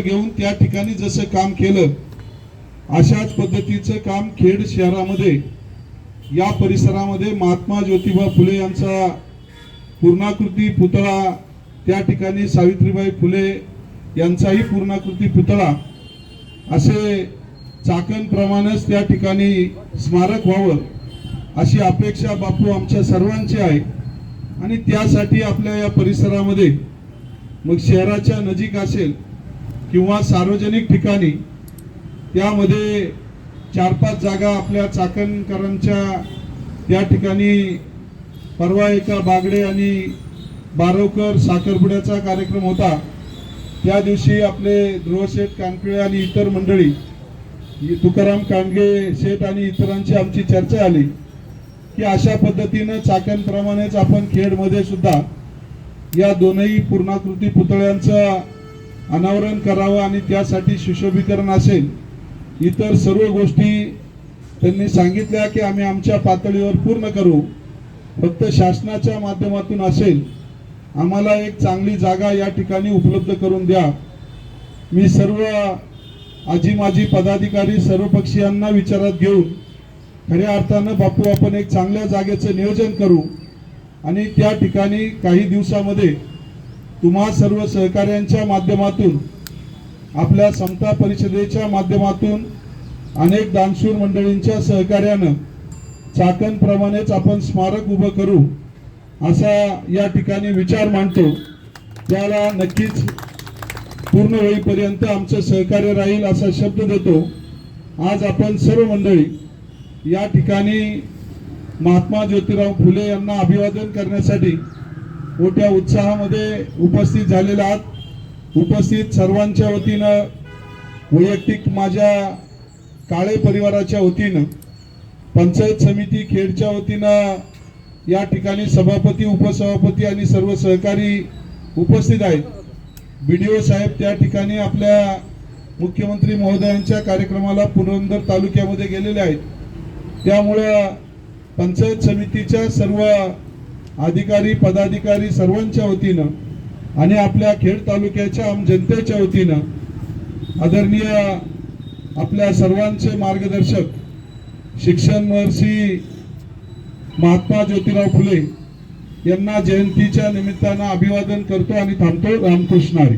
घेऊन त्या ठिकाणी जसं काम केलं अशाच पद्धतीचं काम खेड शहरामध्ये या परिसरामध्ये महात्मा ज्योतिबा फुले यांचा पूर्णाकृती पुतळा, त्या ठिकाणी सावित्रीबाई फुले यांचाही पूर्णाकृती पुतळा असे चाकणप्रमाणेच त्या ठिकाणी स्मारक व्हावं अशी अपेक्षा बापू आमच्या सर्वांची आहे। आणि त्यासाठी आपल्या या परिसरामध्ये मग शहराच्या नजीक असेल किंवा सार्वजनिक ठिकाणी त्यामध्ये 4-5 जागा आपल्या चाकणकरांच्या त्या ठिकाणी परवा एका बागडे आणि बारवकर साखरपुड्याचा कार्यक्रम होता। त्या दिवशी आपले ध्रुवशेठ कानपिळे आणि इतर मंडळी, तुकाराम कांडगे शेठ आणि इतरांची आमची चर्चा आली की अशा पद्धतीने चाकणप्रमाणेच आपण खेडमध्ये सुद्धा या दोनही पूर्णाकृती पुतळ्यांचं अनावरण करावं आणि त्यासाठी सुशोभीकरण असेल, इतर सर्व गोष्टी त्यांनी सांगितल्या की आम्ही आमच्या पातळीवर पूर्ण करू, फक्त शासनाच्या माध्यमातून असेल, आम्हाला एक चांगली जागा या ठिकाणी उपलब्ध करून द्या। मी सर्व आजी माजी पदाधिकारी सर्व पक्षीयांना विचारात घेऊन खऱ्या अर्थानं बापू आपण एक चांगल्या जागेचं नियोजन करू आणि त्या ठिकाणी काही दिवसामध्ये तुम्हा सर्व सहकार्यांच्या माध्यमातून, आपल्या समता परिषदेच्या माध्यमातून, अनेक दानशूर मंडळींच्या सहकार्यानं चाकणप्रमाणेच आपण स्मारक उभं करू असा या ठिकाणी विचार मांडतो। त्याला नक्कीच पूर्ण होईपर्यंत आमचं सहकार्य राहील असा शब्द देतो। आज आपण सर्व मंडळी या ठिकाणी महात्मा ज्योतिराव फुले यांना अभिवादन करण्यासाठी मोठ्या उत्साहामध्ये उपस्थित झालेले आहात। उपस्थित सर्वांच्या वतीनं, वैयक्तिक माझ्या काळे परिवाराच्या वतीनं, पंचायत समिती खेडच्या वतीनं या ठिकाणी सभापती, उपसभापती आणि सर्व सहकारी उपस्थित आहेत। BDO साहेब त्या ठिकाणी आपल्या मुख्यमंत्री महोदयांच्या कार्यक्रमाला पुरंदर तालुक्यामध्ये गेलेले आहेत। त्यामुळे पंचायत समितीच्या सर्व अधिकारी पदाधिकारी सर्वांच्या वतीनं आणि आपल्या खेड तालुक्याच्या आम जनतेच्या वतीनं आदरणीय आपल्या सर्वांचे मार्गदर्शक शिक्षण महर्षी महात्मा ज्योतिराव फुले यांना जयंतीच्या निमित्तानं अभिवादन करतो आणि थांबतो। रामकृष्ण हरी।